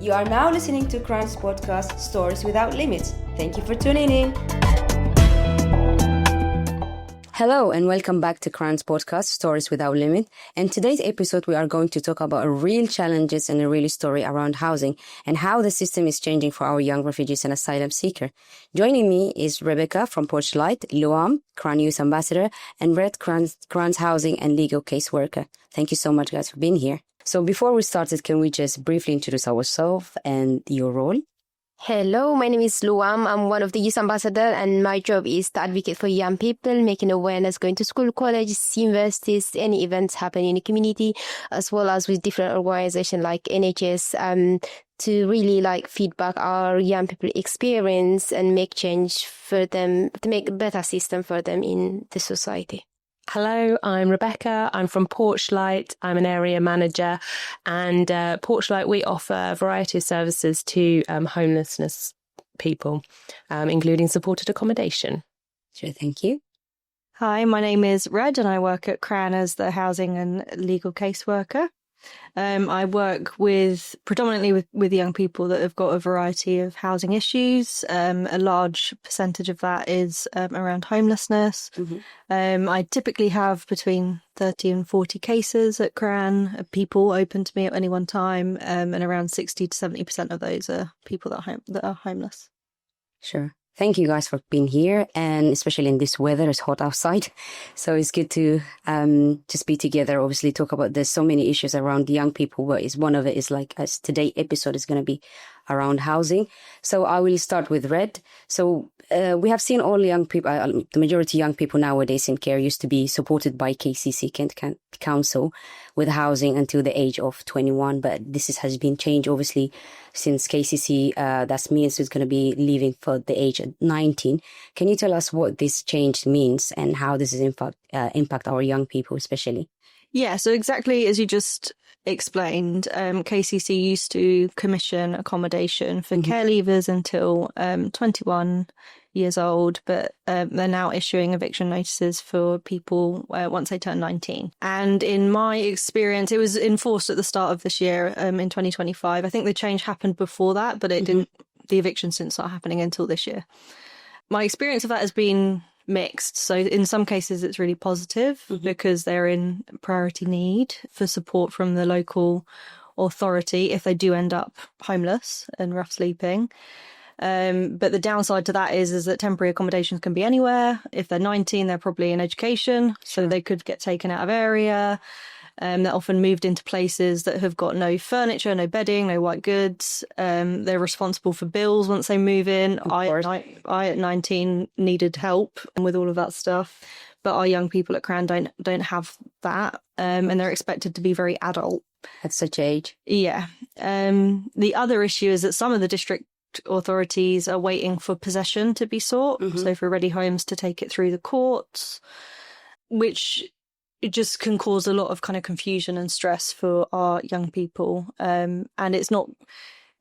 You are now listening to KRAN's podcast, Stories Without Limits. Thank you for tuning in. Hello and welcome back to KRAN's podcast, Stories Without Limit. And today's episode, we are going to talk about real challenges and a real story around housing and how the system is changing for our young refugees and asylum seekers. Joining me is Rebecca from Porchlight, Luwam, KRAN Youth Ambassador, and Red, KRAN's housing and legal caseworker. Thank you so much, guys, for being here. So before we started, can we just briefly introduce ourselves and your role? Hello, my name is Luwam. I'm one of the youth ambassador, and my job is to advocate for young people, making awareness, going to school, colleges, universities, any events happening in the community, as well as with different organizations like NHS, to really feedback our young people experience and make change for them, to make a better system for them in the society. Hello, I'm Rebecca. I'm from Porchlight. I'm an area manager, and Porchlight, we offer a variety of services to homelessness people, including supported accommodation. Sure, thank you. Hi, my name is Red and I work at KRAN as the housing and legal caseworker. I work predominantly with young people that have got a variety of housing issues. A large percentage of that is around homelessness. Mm-hmm. I typically have between 30 and 40 cases at KRAN of people open to me at any one time, and around 60 to 70% of those are people that are homeless. Sure. Thank you guys for being here, and especially in this weather, it's hot outside. So it's good to just be together, obviously talk about, there's so many issues around young people, but one of it is as today's episode is going to be around housing. So I will start with Red. So we have seen all young people, the majority young people nowadays in care used to be supported by KCC, Kent Council, with housing until the age of 21. But this has been changed, obviously, since KCC, that means it's going to be leaving for the age of 19. Can you tell us what this change means and how this is impact our young people especially? Yeah, so exactly as you just explained, KCC used to commission accommodation for care leavers until 21 years old, but they're now issuing eviction notices for people once they turn 19. And in my experience, it was enforced at the start of this year, in 2025. I think the change happened before that, but it didn't. The evictions didn't start happening until this year. My experience of that has been mixed. So in some cases, it's really positive because they're in priority need for support from the local authority if they do end up homeless and rough sleeping. But the downside to that is that temporary accommodations can be anywhere. If they're 19, they're probably in education, so they could get taken out of area. They're often moved into places that have got no furniture, no bedding, no white goods. They're responsible for bills once they move in. I at 19 needed help with all of that stuff, but our young people at KRAN don't have that, and they're expected to be very adult at such age. Yeah. The other issue is that some of the district authorities are waiting for possession to be sought, so for ready homes to take it through the courts, which it just can cause a lot of kind of confusion and stress for our young people. And it's not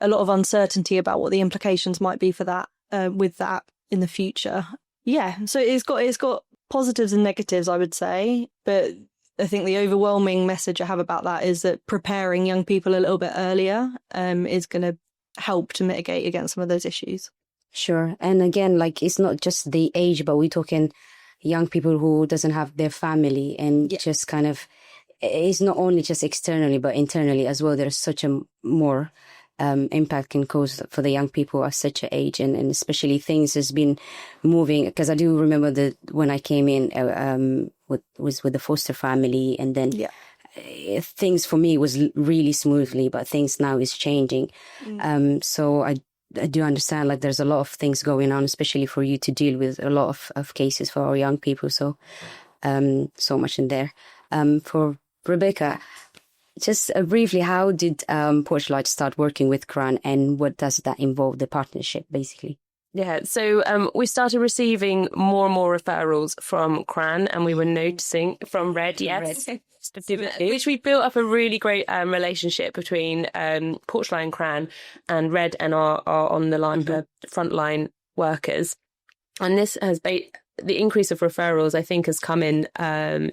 a lot of uncertainty about what the implications might be for that, with that in the future. Yeah. So it's got positives and negatives, I would say. But I think the overwhelming message I have about that is that preparing young people a little bit earlier, is going to help to mitigate against some of those issues. Sure. And again, it's not just the age, but we're talking young people who doesn't have their family, and just kind of, it's not only just externally but internally as well. There's such a more impact can cause for the young people at such an age, and especially things has been moving, because I do remember that when I came in was with the foster family, and then things for me was really smoothly, but things now is changing. So I do understand there's a lot of things going on, especially for you to deal with a lot of cases for our young people. So, so much in there. For Rebecca, just briefly, how did Porchlight start working with KRAN, and what does that involve, the partnership, basically? Yeah, so we started receiving more and more referrals from KRAN, and we were noticing from Red, which we built up a really great relationship between Porchlight and KRAN, and Red and our on the line frontline workers. And this has the increase of referrals, I think, has come in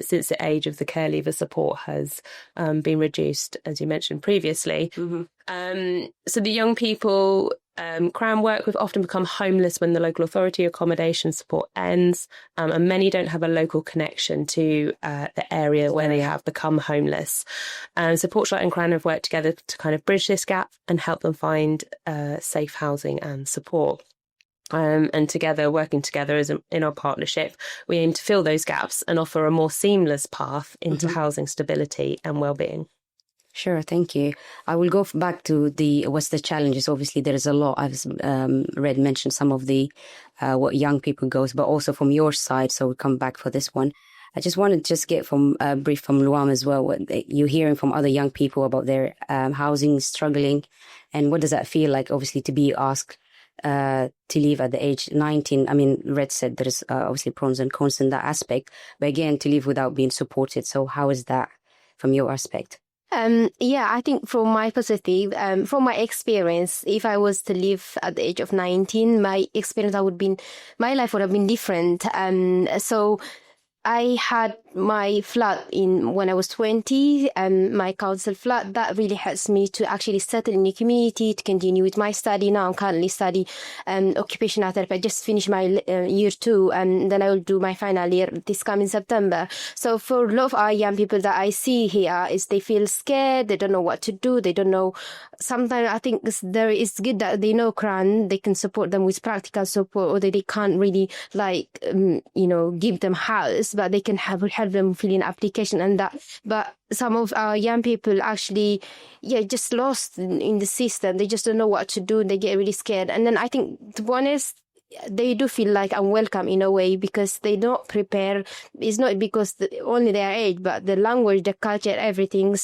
since the age of the care leaver support has been reduced, as you mentioned previously. So the young people KRAN work with often become homeless when the local authority accommodation support ends, and many don't have a local connection to the area where they have become homeless. So Porchlight and KRAN have worked together to kind of bridge this gap and help them find safe housing and support. And together, working together in our partnership, we aim to fill those gaps and offer a more seamless path into housing stability and well-being. Sure, thank you. I will go back to what's the challenges. Obviously, there is a lot. I've read mentioned some of the what young people goes, but also from your side. So we'll come back for this one. I just wanted to get from a brief from Luwam as well. What you're hearing from other young people about their housing struggling, and what does that feel like? Obviously, to be asked to leave at the age 19. I mean, Red said there is obviously pros and cons in that aspect, but again, to leave without being supported. So how is that from your aspect? I think from my perspective, from my experience, if I was to live at the age of 19, my life would have been different. So I had my flat when I was 20, my council flat. That really helps me to actually settle in the community, to continue with my study. Now I'm currently studying occupational therapy. I just finished my year 2, and then I will do my final year this coming September. So for a lot of our young people that I see here, is they feel scared, they don't know what to do, they don't know. Sometimes I think it's good that they know KRAN, they can support them with practical support, or they can't really give them house, but they can help them fill in application and that. But some of our young people actually, just lost in the system. They just don't know what to do. They get really scared. And then I think, to be honest, they do feel like unwelcome in a way because they're not prepared. It's not because only their age, but the language, the culture, everything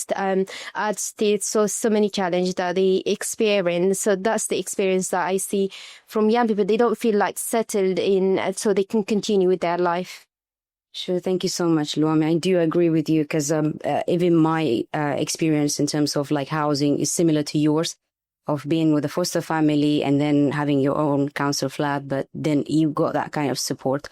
adds to it. So many challenges that they experience. So that's the experience that I see from young people. They don't feel like settled in, so they can continue with their life. Sure. Thank you so much, Luwam. I do agree with you because even my experience in terms of like housing is similar to yours, of being with a foster family and then having your own council flat, but then you got that kind of support.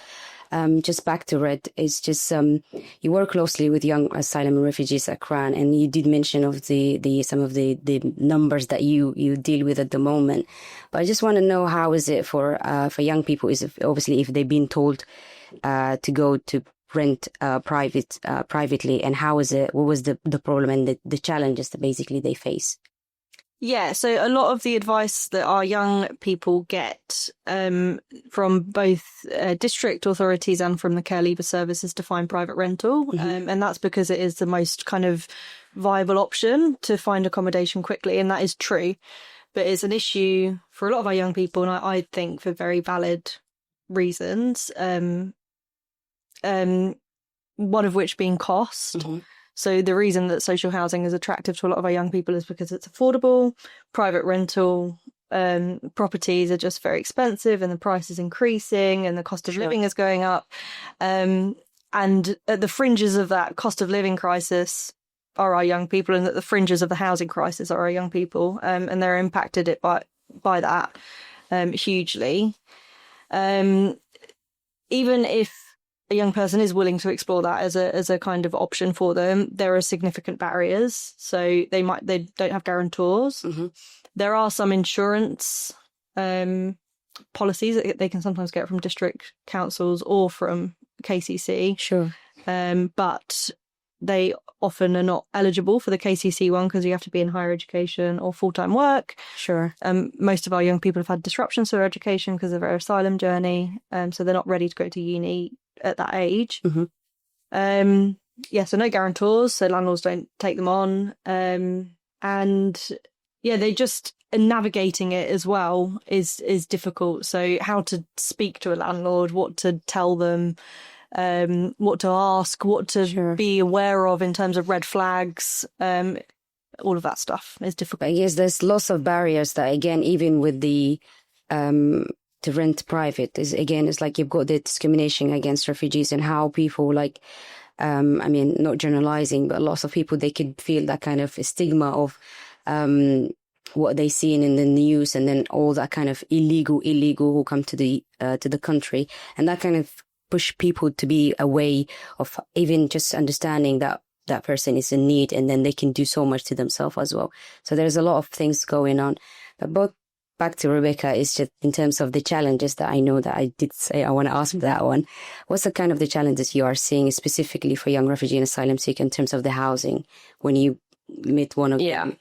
Just back to Red, it's just you work closely with young asylum and refugees at KRAN, and you did mention of some of the numbers that you deal with at the moment. But I just want to know, how is it for young people? Is it, obviously, if they've been told to go to rent privately, and how is it? What was the problem and the challenges that basically they face? Yeah, so a lot of the advice that our young people get from both district authorities and from the care leaver service is to find private rental. And that's because it is the most kind of viable option to find accommodation quickly. And that is true. But it's an issue for a lot of our young people, and I think for very valid reasons. One of which being cost. So the reason that social housing is attractive to a lot of our young people is because it's affordable. Private rental properties are just very expensive, and the price is increasing, and the cost of living is going up. And at the fringes of that cost of living crisis are our young people, and at the fringes of the housing crisis are our young people, and they're impacted by that hugely. Even if a young person is willing to explore that as a kind of option for them, there are significant barriers. So they don't have guarantors. There are some insurance policies that they can sometimes get from district councils or from KCC. Sure. But they often are not eligible for the KCC one because you have to be in higher education or full-time work. Sure. Most of our young people have had disruptions to their education because of their asylum journey, so they're not ready to go to uni at that age. So no guarantors, so landlords don't take them on. They just, navigating it as well is difficult. So how to speak to a landlord, what to tell them, what to ask, what to be aware of in terms of red flags, all of that stuff is difficult. Yes, there's lots of barriers that, again, even with the to rent private, it's like you've got the discrimination against refugees and how people not generalizing, but lots of people, they could feel that kind of stigma of what they see in the news, and then all that kind of illegal who come to the country, and that kind of push people to be away of even just understanding that that person is in need, and then they can do so much to themselves as well. So there's a lot of things going on. But both back to Rebecca, is just in terms of the challenges that I know that I did say I want to ask that one. What's the kind of the challenges you are seeing specifically for young refugee and asylum seeker in terms of the housing when you meet one of them?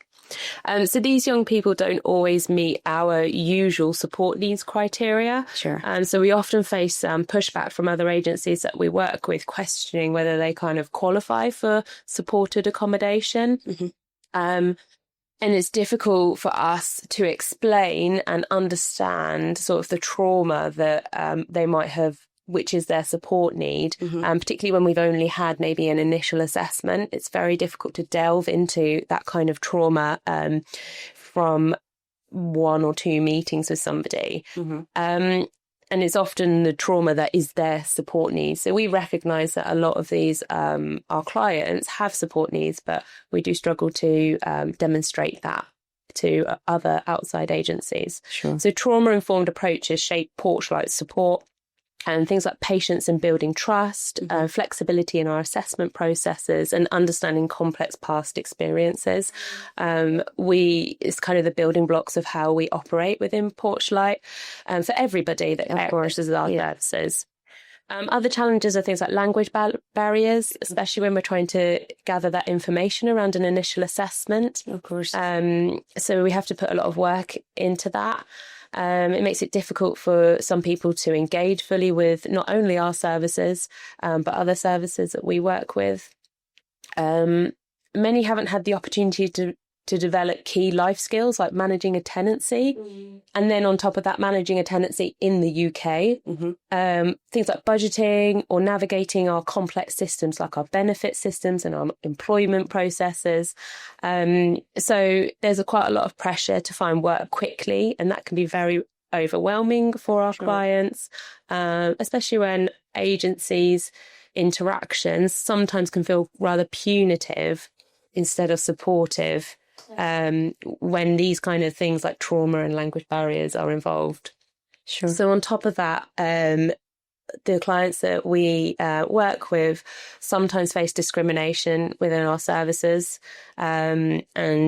So these young people don't always meet our usual support needs criteria. Sure. So we often face pushback from other agencies that we work with, questioning whether they kind of qualify for supported accommodation. And it's difficult for us to explain and understand sort of the trauma that they might have, which is their support need, particularly when we've only had maybe an initial assessment. It's very difficult to delve into that kind of trauma from 1 or 2 meetings with somebody. And it's often the trauma that is their support needs. So we recognise that a lot of these, our clients have support needs, but we do struggle to demonstrate that to other outside agencies. Sure. So trauma-informed approaches shape Porchlight's support, and things like patience in building trust, flexibility in our assessment processes, and understanding complex past experiences. It's kind of the building blocks of how we operate within Porchlight for everybody that accesses our services. Other challenges are things like language barriers, especially when we're trying to gather that information around an initial assessment. Of course. So we have to put a lot of work into that. It makes it difficult for some people to engage fully with not only our services, but other services that we work with. Many haven't had the opportunity to develop key life skills like managing a tenancy, and then on top of that, managing a tenancy in the UK. Things like budgeting or navigating our complex systems like our benefit systems and our employment processes. So there's quite a lot of pressure to find work quickly, and that can be very overwhelming for our clients, especially when agencies' interactions sometimes can feel rather punitive instead of supportive. When these kind of things like trauma and language barriers are involved. Sure. So on top of that, the clients that we work with sometimes face discrimination within our services. And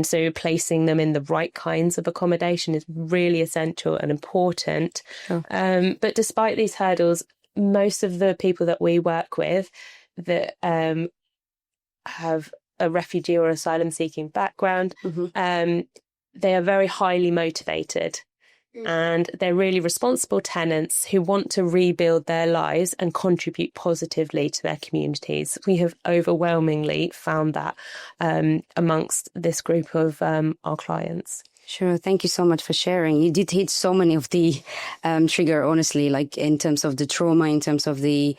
so placing them in the right kinds of accommodation is really essential and important. Sure. But despite these hurdles, most of the people that we work with that have a refugee or asylum seeking background, they are very highly motivated, and they're really responsible tenants who want to rebuild their lives and contribute positively to their communities. We have overwhelmingly found that amongst this group of our clients. Sure. Thank you so much for sharing. You did hit so many of the trigger, honestly, like in terms of the trauma, in terms of the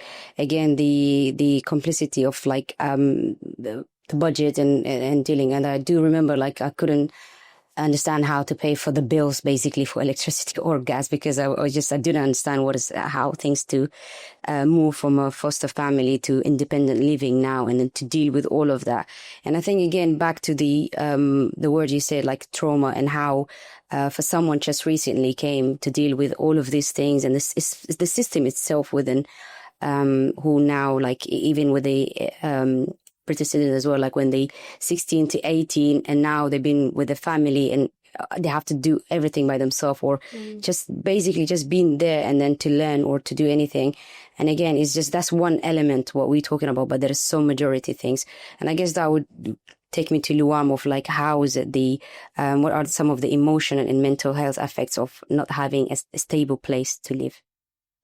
complicity of like the budget and dealing. And I do remember like I couldn't understand how to pay for the bills basically for electricity or gas, because I didn't understand how things to move from a foster family to independent living now, and then to deal with all of that. And I think again back to the word you said, like trauma, and how for someone just recently came to deal with all of these things, and the system itself within who now, like even with the British citizens as well, like when they 16 to 18 and now they've been with the family and they have to do everything by themselves, or just basically just being there and then to learn or to do anything. And again, it's just, that's one element what we're talking about, but there is so majority things. And I guess that would take me to Luwam of like, how is it what are some of the emotional and mental health effects of not having a stable place to live?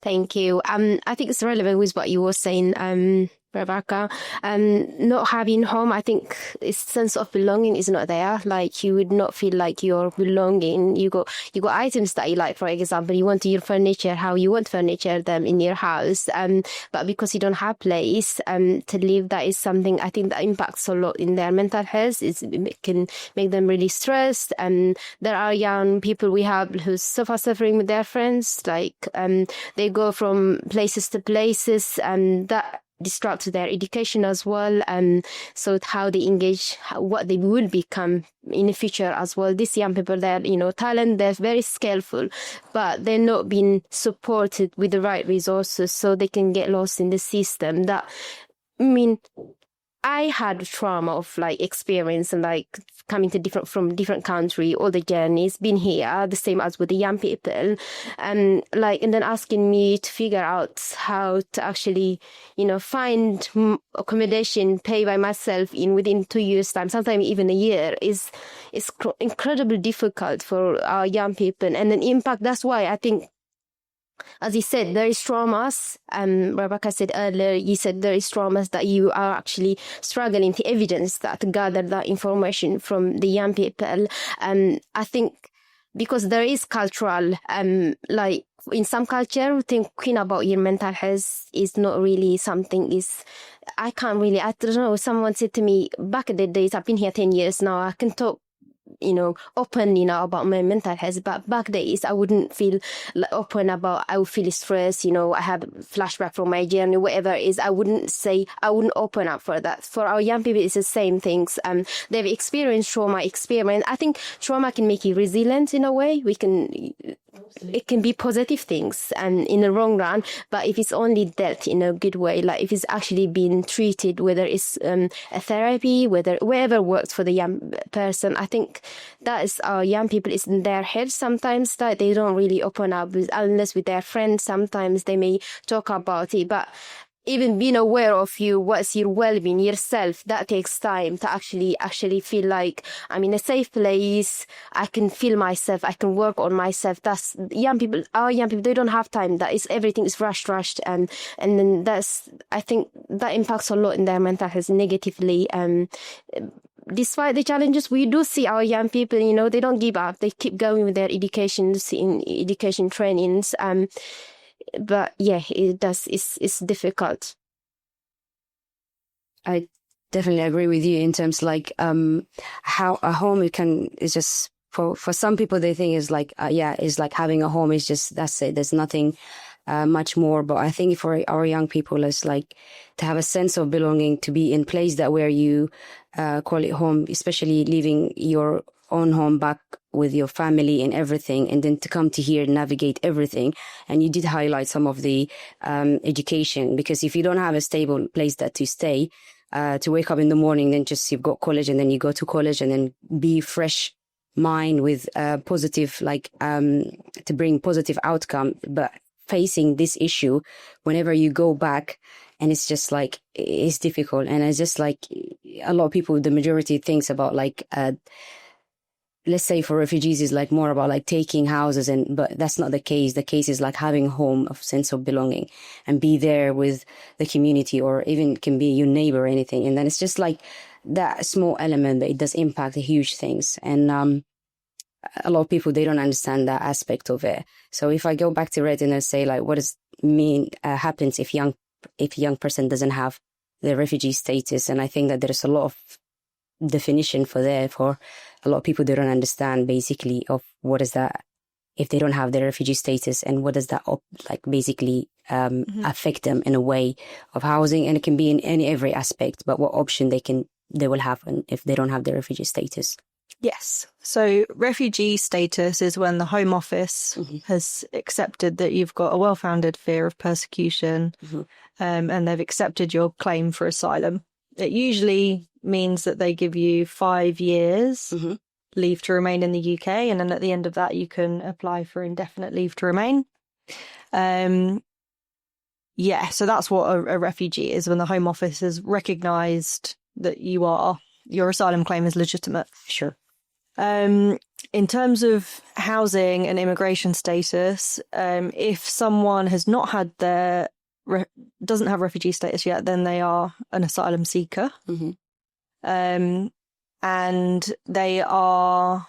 Thank you. I think it's relevant with what you were saying, Rebecca. Not having home, I think this sense of belonging is not there. Like you would not feel like you're belonging. You got items that you like, for example, you want your furniture, how you want furniture them in your house. But because you don't have place to live, that is something I think that impacts a lot in their mental health. It can make them really stressed. And there are young people we have who suffer suffering with their friends. Like they go from places to places, and that disrupt their education as well. So how they engage, what they will become in the future as well. These young people, Thailand, they're very skillful, but they're not being supported with the right resources, so they can get lost in the system. I had trauma of experience and coming to from different country, all the journeys, been here, the same as with the young people, and then asking me to figure out how to actually, find accommodation, pay by myself within 2 years' time, sometimes even a year, is incredibly difficult for our young people, and then impact. That's why I think, as you said, there is traumas. Rebecca said earlier, you said there is traumas that you are actually struggling to evidence that, to gather that information from the young people. I think because there is cultural, in some culture, thinking about your mental health is not really something I don't know. Someone said to me back in the days, I've been here 10 years now, I can talk open, about my mental health. But back days, I wouldn't feel open about, I would feel stressed, I have flashback from my journey, whatever it is. I wouldn't open up for that. For our young people, it's the same things. They've experienced trauma, I think trauma can make you resilient in a way. It can be positive things and in the long run, but if it's only dealt in a good way, if it's actually being treated, whether it's a therapy, wherever works for the young person, I think that is our young people, is in their heads sometimes, that they don't really open up unless with their friends. Sometimes they may talk about it, but even being aware of what's your well-being, yourself, that takes time to actually feel like I'm in a safe place. I can feel myself. I can work on myself. That's our young people, they don't have time. Everything is rushed. And then I think that impacts a lot in their mental health negatively. Despite the challenges, we do see our young people, they don't give up. They keep going with their education trainings. But yeah, it does. It's difficult. I definitely agree with you in terms how a home is just for some people they think is is like having a home is just, that's it. There's nothing much more. But I think for our young people, it's to have a sense of belonging, to be in place that where you call it home, especially leaving your own home back with your family and everything, and then to come to here and navigate everything. And you did highlight some of the education, because if you don't have a stable place to stay, to wake up in the morning, then just you've got college, and then you go to college, and then be fresh mind with positive, to bring positive outcome. But facing this issue whenever you go back, and it's just it's difficult. And it's just a lot of people, the majority thinks about let's say for refugees is more about taking houses, but that's not the case. The case is having a home, of sense of belonging, and be there with the community, or even can be your neighbor or anything. And then it's just that small element, but it does impact the huge things. And a lot of people, they don't understand that aspect of it. So if I go back to Red and I say what does mean happens if a young person doesn't have the refugee status, and I think that there's a lot of definition for a lot of people. They don't understand basically of what is that if they don't have the refugee status, and what does that basically affect them in a way of housing. And it can be in every aspect, but what option they will have if they don't have the refugee status. Yes. So refugee status is when the Home Office has accepted that you've got a well-founded fear of persecution, and they've accepted your claim for asylum. It usually means that they give you 5 years leave to remain in the UK, and then at the end of that you can apply for indefinite leave to remain. So that's what a refugee is, when the Home Office has recognised that your asylum claim is legitimate. Sure. In terms of housing and immigration status, if someone has not had doesn't have refugee status yet, then they are an asylum seeker. And they are,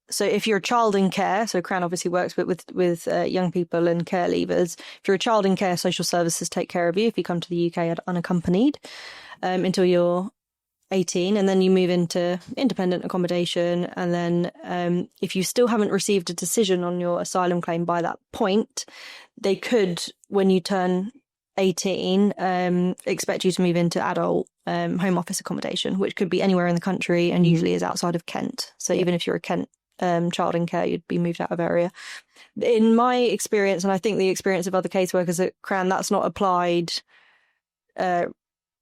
so if you're a child in care, so KRAN obviously works with young people and care leavers. If you're a child in care, social services take care of you if you come to the UK unaccompanied until you're 18, and then you move into independent accommodation. And then if you still haven't received a decision on your asylum claim by that point, they could, when you turn 18, expect you to move into adult home office accommodation, which could be anywhere in the country and usually is outside of Kent. So even if you're a Kent child in care, you'd be moved out of area. In my experience, and I think the experience of other caseworkers at KRAN, that's not applied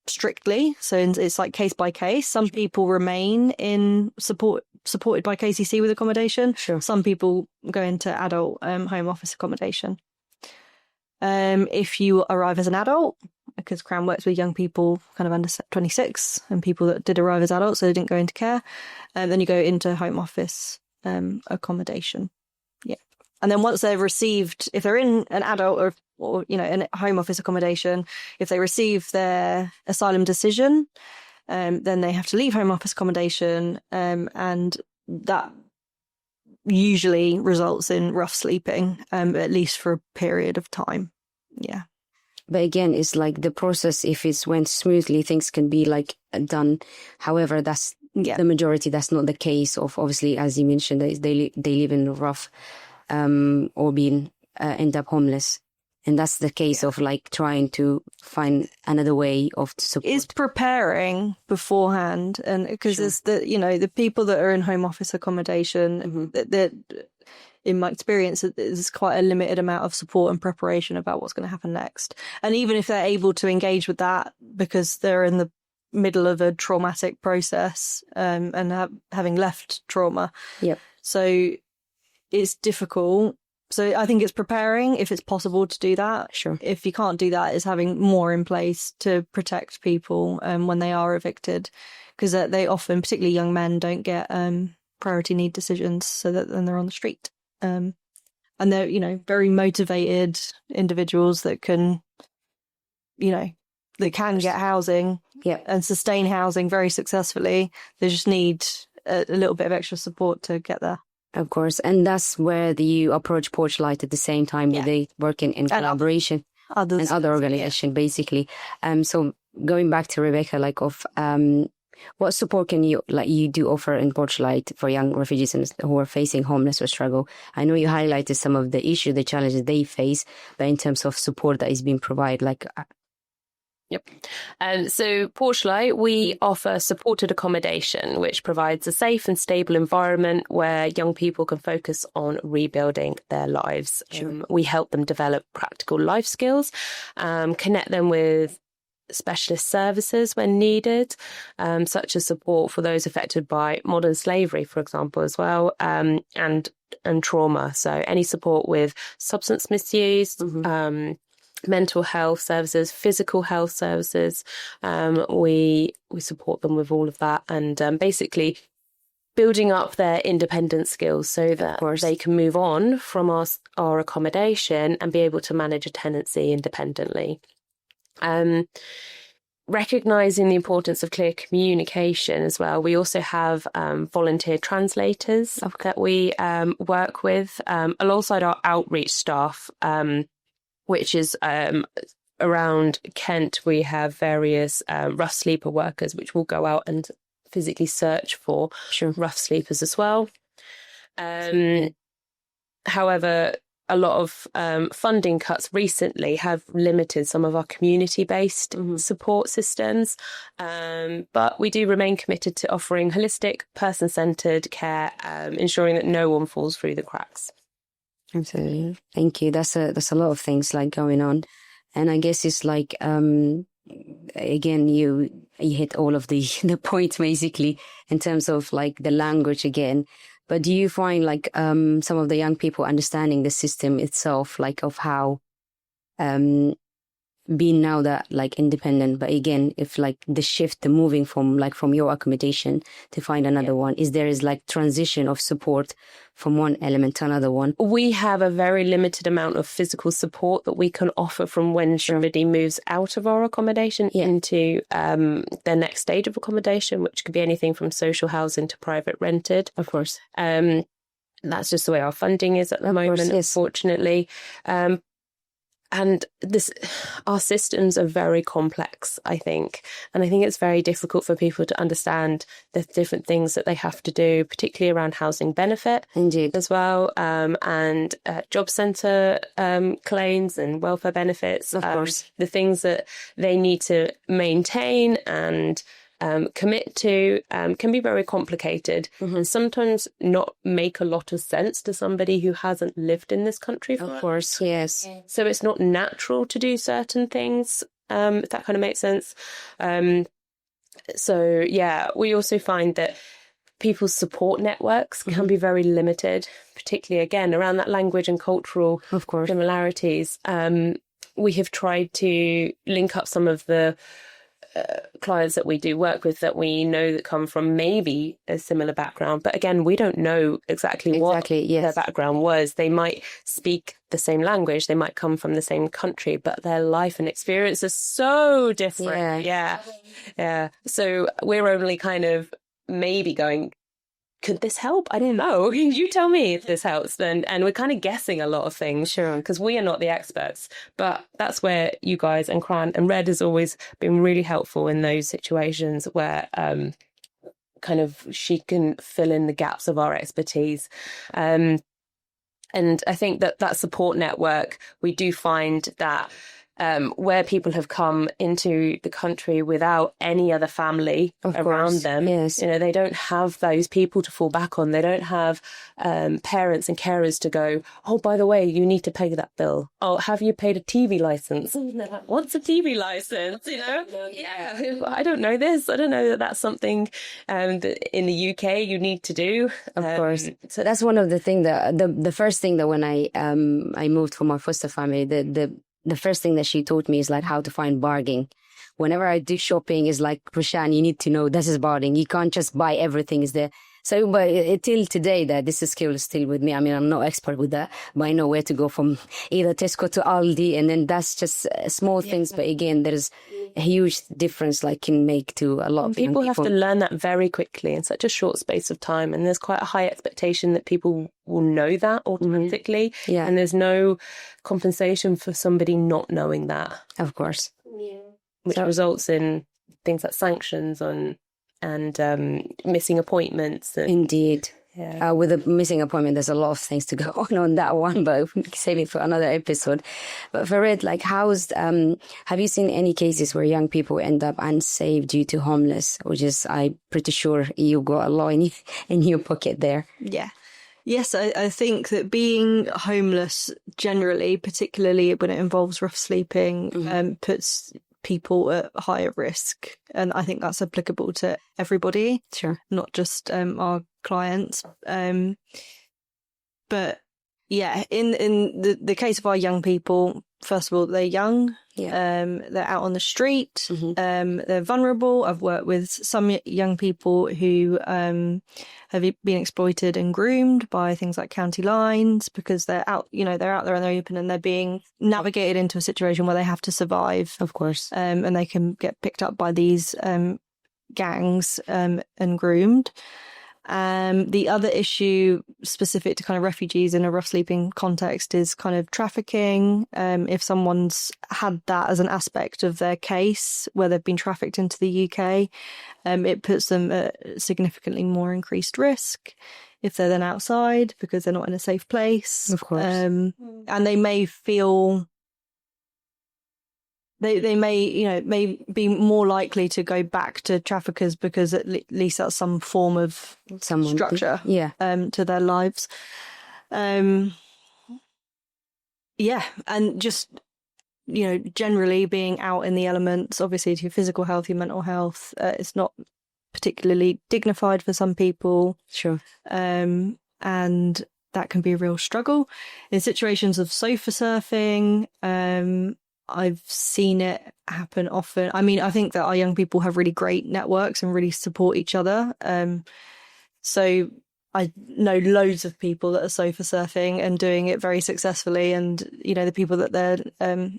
strictly. So it's like case by case. Some people remain in supported by KCC with accommodation. Sure. Some people go into adult home office accommodation. If you arrive as an adult, because KRAN works with young people kind of under 26 and people that did arrive as adults, so they didn't go into care, then you go into home office accommodation. Yeah. And then once they've received, if they're in an adult or in home office accommodation, if they receive their asylum decision, then they have to leave home office accommodation, and that usually results in rough sleeping, at least for a period of time. Yeah. But again, it's like the process, if it's went smoothly, things can be like done. However, that's the majority. That's not the case of, obviously, as you mentioned, they live in rough or end up homeless. And that's the case of like trying to find another way of support. Is preparing beforehand, and because there's the people that are in home office accommodation, that in my experience, there's quite a limited amount of support and preparation about what's going to happen next. And even if they're able to engage with that because they're in the middle of a traumatic process and having left trauma, so it's difficult. So I think it's preparing if it's possible to do that. Sure. If you can't do that, it's having more in place to protect people when they are evicted, because they often, particularly young men, don't get priority need decisions, so that then they're on the street. And they're very motivated individuals that can, they can get housing and sustain housing very successfully. They just need a little bit of extra support to get there. Of course, and that's where you approach Porchlight at the same time with they working in collaboration and other organization, basically. So going back to Rebecca, what support can you do offer in Porchlight for young refugees who are facing homeless or struggle? I know you highlighted some of the issues, the challenges they face, but in terms of support that is being provided, Yep. So Porchlight, we offer supported accommodation, which provides a safe and stable environment where young people can focus on rebuilding their lives. Sure. We help them develop practical life skills, connect them with specialist services when needed, such as support for those affected by modern slavery, for example, as well, and trauma. So any support with substance misuse, mental health services, physical health services. We support them with all of that, and basically building up their independent skills so that they can move on from our accommodation and be able to manage a tenancy independently. Recognising the importance of clear communication as well. We also have volunteer translators that we work with alongside our outreach staff, which is around Kent. We have various rough sleeper workers, which will go out and physically search for rough sleepers as well. However, a lot of funding cuts recently have limited some of our community-based support systems, but we do remain committed to offering holistic, person-centred care, ensuring that no one falls through the cracks. Absolutely. Thank you. That's a lot of things going on. And I guess it's again, you hit all of the points basically in terms of the language again. But do you find some of the young people understanding the system itself, of how being now that independent, but again, if the shift, the moving from your accommodation to find another one, there is transition of support from one element to another one? We have a very limited amount of physical support that we can offer from when somebody moves out of our accommodation into their next stage of accommodation, which could be anything from social housing to private rented. Of course. That's just the way our funding is at the moment, unfortunately. and our systems are very complex, I think. And I think it's very difficult for people to understand the different things that they have to do, particularly around housing benefit. Indeed. As well, and job centre claims and welfare benefits. Of course. The things that they need to maintain and commit to can be very complicated and sometimes not make a lot of sense to somebody who hasn't lived in this country for. Of course, yes. So it's not natural to do certain things, if that kind of makes sense. So yeah, we also find that people's support networks can be very limited, particularly again around that language and cultural similarities. We have tried to link up some of the clients that we do work with that we know that come from maybe a similar background, but again, we don't know exactly what their background was. They might speak the same language, they might come from the same country, but their life and experience is so different. Yeah. So we're only kind of maybe going, could this help? I don't know. You tell me if this helps. And we're kind of guessing a lot of things, sure, because we are not the experts. But that's where you guys and KRAN and Red has always been really helpful in those situations where kind of she can fill in the gaps of our expertise. And I think that support network, we do find that where people have come into the country without any other family around them, they don't have those people to fall back on. They don't have parents and carers to go, oh, by the way, you need to pay that bill. Oh, have you paid a TV license? What's a TV license? I don't know this. I don't know that that's something that in the UK you need to do. Of course. So that's one of the things that the first thing that when I moved from my foster family, the first thing that she taught me is like how to find bargain. Whenever I do shopping, is like, Rishan, you need to know this is bargain. You can't just buy everything. Is there? So, but till today, that this skill is still with me. I mean, I'm not expert with that, but I know where to go from either Tesco to Aldi, and then that's just small things. But again, there's a huge difference, like can make to a lot of people have to learn that very quickly in such a short space of time, and there's quite a high expectation that people will know that automatically, and there's no compensation for somebody not knowing that. Of course, which results in things like sanctions and missing appointments. Indeed. Yeah. With a missing appointment, there's a lot of things to go on that one, but we can save it for another episode. But for it, like, have you seen any cases where young people end up unsafe due to homeless? Which is, I'm pretty sure you got a lot in your pocket there. Yeah. Yes, I think that being homeless generally, particularly when it involves rough sleeping, puts people at higher risk, and I think that's applicable to everybody, not just our clients. But yeah, in the case of our young people, first of all, they're young, they're out on the street, they're vulnerable. I've worked with some young people who have been exploited and groomed by things like county lines because they're out, they're out there in the open and they're being navigated into a situation where they have to survive, of course, and they can get picked up by these gangs and groomed. The other issue specific to kind of refugees in a rough sleeping context is kind of trafficking. If someone's had that as an aspect of their case where they've been trafficked into the UK, it puts them at significantly more increased risk if they're then outside because they're not in a safe place. Of course. And they may feel... They may be more likely to go back to traffickers because at least that's some form of structure to their lives. And just, generally being out in the elements, obviously to your physical health, your mental health, it's not particularly dignified for some people. Sure. And that can be a real struggle. In situations of sofa surfing, I've seen it happen often. I mean, I think that our young people have really great networks and really support each other. So I know loads of people that are sofa surfing and doing it very successfully. And, the people that they're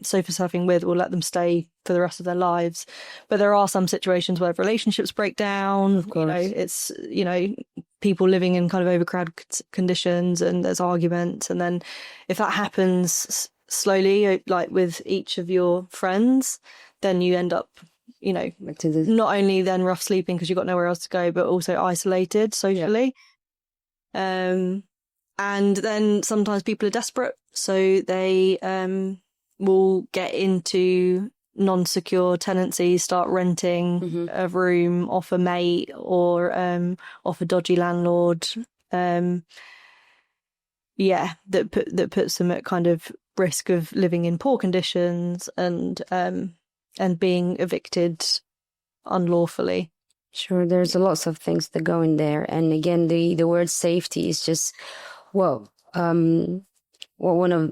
sofa surfing with will let them stay for the rest of their lives. But there are some situations where relationships break down. Of course. It's, people living in kind of overcrowded conditions and there's arguments. And then if that happens, slowly, like with each of your friends, then you end up, not only then rough sleeping because you've got nowhere else to go, but also isolated socially. Yeah. And then sometimes people are desperate, so they will get into non-secure tenancies, start renting a room off a mate or off a dodgy landlord. That puts them at kind of risk of living in poor conditions and being evicted unlawfully. Sure, there's lots of things that go in there, and again, the word safety is just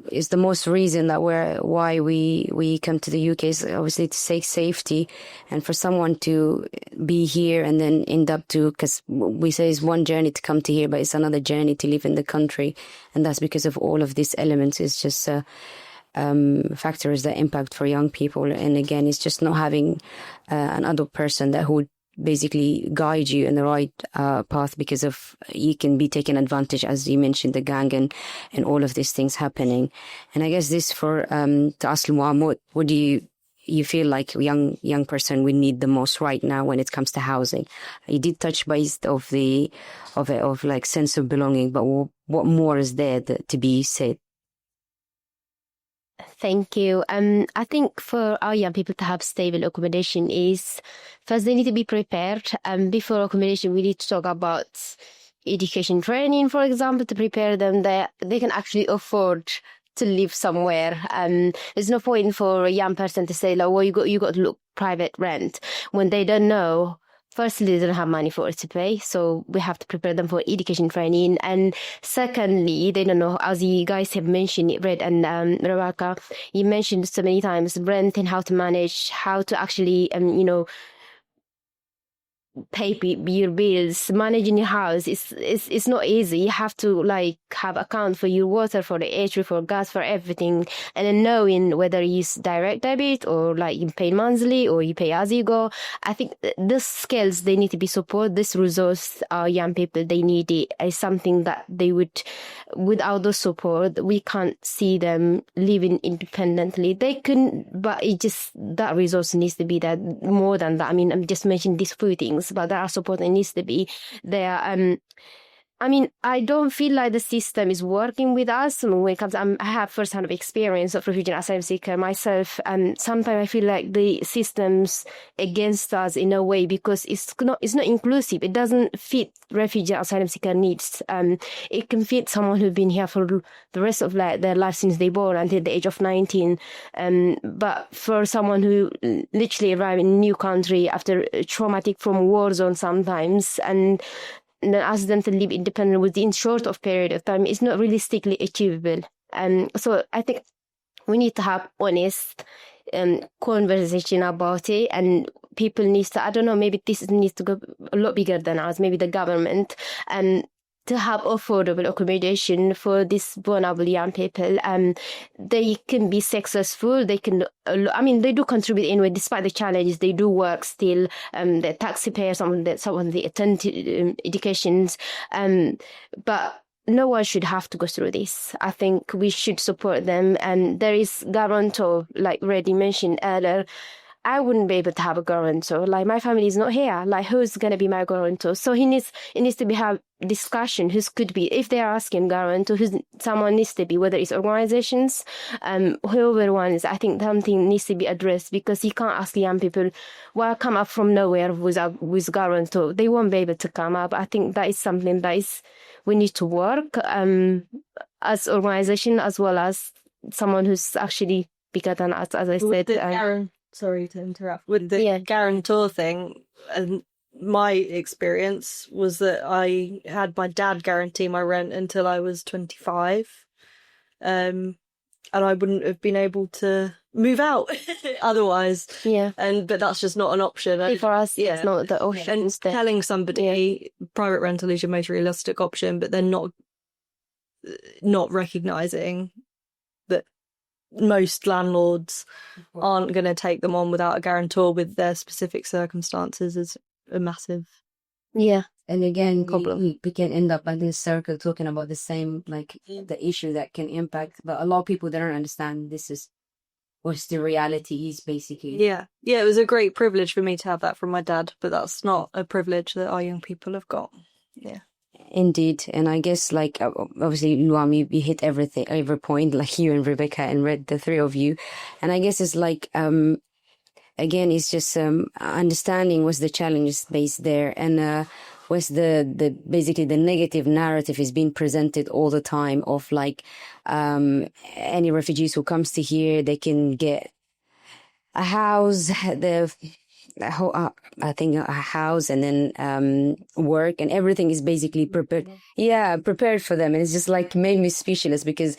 is the most reason that why we come to the UK is obviously to seek safety, and for someone to be here and then end up because we say it's one journey to come to here, but it's another journey to live in the country, and that's because of all of these elements. It's just factors that impact for young people, and again, it's just not having an adult person who would basically guide you in the right path, because of you can be taken advantage, as you mentioned, the gang and all of these things happening. And I guess this to ask Luwam, what do you feel like young person we need the most right now when it comes to housing? You did touch base of like sense of belonging, but what more is there to be said? Thank you. I think for our young people to have stable accommodation is, first they need to be prepared. Before accommodation, we need to talk about education training, for example, to prepare them that they can actually afford to live somewhere. There's no point for a young person to say, like, well, you got to look private rent when they don't know. Firstly, they don't have money for it to pay, so we have to prepare them for education training. And secondly, they don't know, as you guys have mentioned, Red and Rebecca, you mentioned so many times, rent and how to manage, how to actually, pay your bills. Managing your house it's not easy. You have to like have account for your water, for the electricity, for gas, for everything, and then knowing whether you use direct debit or like you pay monthly or you pay as you go. I think these skills, they need to be supported. This resource our young people, they need it. Is something that they would, without the support, we can't see them living independently. They can, but it just, that resource needs to be there. More than that, I mean, I'm just mentioning these few things, but there are support that needs to be there. I mean, I don't feel like the system is working with us when it comes. I have first-hand experience of refugee and asylum seeker myself, and sometimes I feel like the system's against us in a way because it's not inclusive. It doesn't fit refugee and asylum seeker needs. It can fit someone who's been here for the rest of their life since they born until the age of 19. But for someone who literally arrived in a new country after traumatic from war zone sometimes, and then ask them to live independently within short of period of time, is not realistically achievable. So I think we need to have honest conversation about it, and people need to, I don't know, maybe this needs to go a lot bigger than us, maybe the government, to have affordable accommodation for these vulnerable young people. They can be successful. They can, they do contribute anyway, despite the challenges. They do work still. They're taxpayers, some of the attend educations. But no one should have to go through this. I think we should support them. And there is guarantor, like Reddy mentioned earlier. I wouldn't be able to have a guarantor. Like, my family is not here. Like, who's going to be my guarantor? So it needs to be have discussion. Who could be, if they are asking guarantor, someone needs to be, whether it's organizations, whoever one is. I think something needs to be addressed, because you can't ask young people, well, come up from nowhere with guarantor. They won't be able to come up. I think that is something we need to work as organization, as well as someone who's actually bigger than us, as I said. Sorry to interrupt. With the guarantor thing, and my experience was that I had my dad guarantee my rent until I was 25. And I wouldn't have been able to move out otherwise. Yeah. But that's just not an option. For us, it's not the option. And telling somebody private rental is your most realistic option, but they're not recognising that most landlords aren't going to take them on without a guarantor with their specific circumstances is a massive Yeah. And again, Problem. we can end up like in a circle talking about the same, like the issue that can impact. But a lot of people, they don't understand this is what's the reality is, basically. Yeah. It was a great privilege for me to have that from my dad, but that's not a privilege that our young people have got. Yeah. Indeed. And I guess, like, obviously, Luwam, you hit everything, every point, like you and Rebecca and Red, the three of you. And I guess it's like, again, it's just understanding what's the challenges based there, and what's the basically the negative narrative is being presented all the time of like any refugees who comes to here, they can get a house, I think a house, and then work, and everything is basically prepared. Yeah, prepared for them. And it's just like made me speechless, because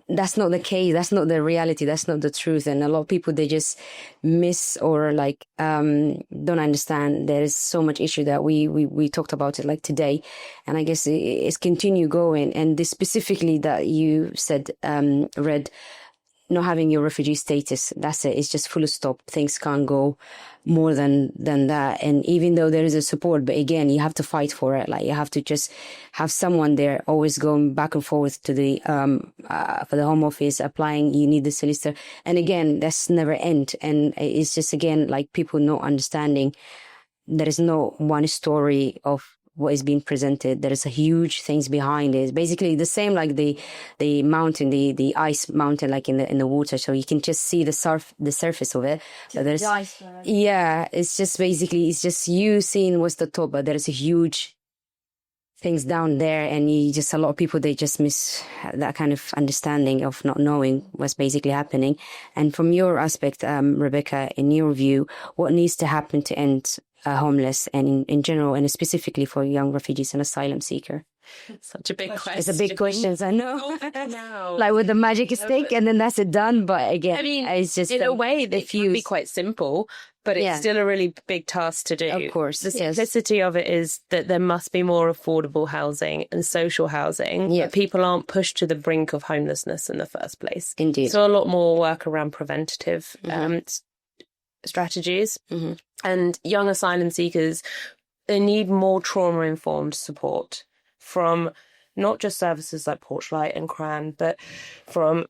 that's not the case. That's not the reality. That's not the truth. And a lot of people, they just miss or like don't understand. There is so much issue that we talked about it like today, and I guess it's continue going. And this specifically that you said, Red, not having your refugee status, that's it. It's just full stop. Things can't go more than that. And even though there is a support, but again, you have to fight for it. Like, you have to just have someone there always going back and forth to the for the Home Office, applying. You need the solicitor, and again, that's never end. And it's just, again, like people not understanding. There is no one story of what is being presented. There is a huge things behind it. It's basically the same like the mountain, the ice mountain, like in the water. So you can just see the surface of it. But there's, yeah, it's just basically, it's just you seeing what's the top, but there is a huge things down there, and you just, a lot of people, they just miss that kind of understanding of not knowing what's basically happening. And from your aspect, Rebecca, in your view, what needs to happen to end homeless, and in general, and specifically for young refugees and asylum seeker? Such a big question. It's a big question, I know. No. Like with the magic stick, and then that's it done. But again, I mean, it's just in a way, they can be quite simple, but it's still a really big task to do. Of course, the simplicity of it is that there must be more affordable housing and social housing. Yeah, but people aren't pushed to the brink of homelessness in the first place. Indeed, so a lot more work around preventative strategies. Mm-hmm. And young asylum seekers, they need more trauma-informed support from not just services like Porchlight and KRAN, but from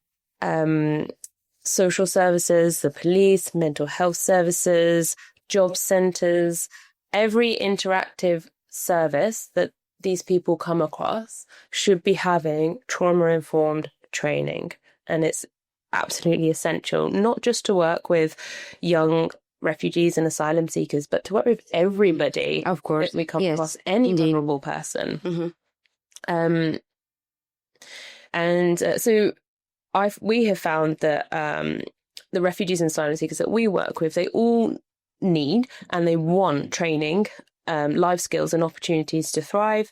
social services, the police, mental health services, job centres. Every interactive service that these people come across should be having trauma-informed training. And it's absolutely essential, not just to work with young refugees and asylum seekers, but to work with everybody. Of course, that we come across, any vulnerable person. Mm-hmm. So we have found that the refugees and asylum seekers that we work with, they all need and they want training, life skills and opportunities to thrive.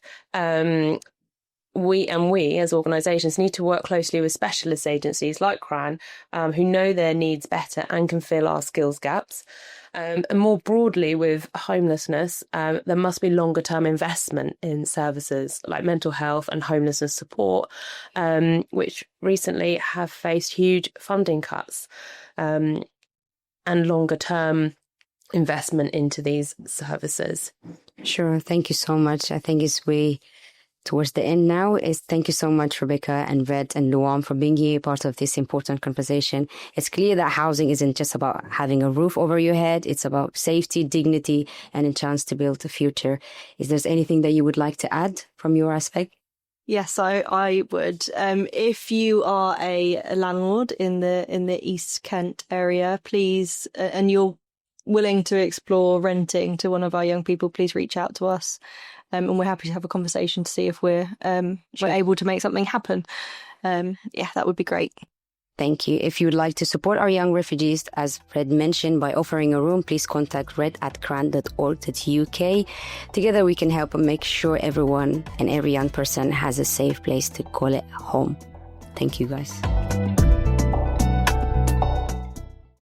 We as organisations need to work closely with specialist agencies like KRAN, who know their needs better and can fill our skills gaps. And more broadly with homelessness, there must be longer term investment in services like mental health and homelessness support, which recently have faced huge funding cuts, and longer term investment into these services. Sure. Thank you so much. I think towards the end now, is thank you so much, Rebecca and Red and Luwam, for being here, part of this important conversation. It's clear that housing isn't just about having a roof over your head. It's about safety, dignity, and a chance to build a future. Is there anything that you would like to add from your aspect? Yes, I would. If you are a landlord in the East Kent area, please, and you're willing to explore renting to one of our young people, please reach out to us. And we're happy to have a conversation to see if we're able to make something happen. That would be great. Thank you. If you would like to support our young refugees, as Red mentioned, by offering a room, please contact red@kran.org.uk. Together we can help and make sure everyone and every young person has a safe place to call it home. Thank you, guys.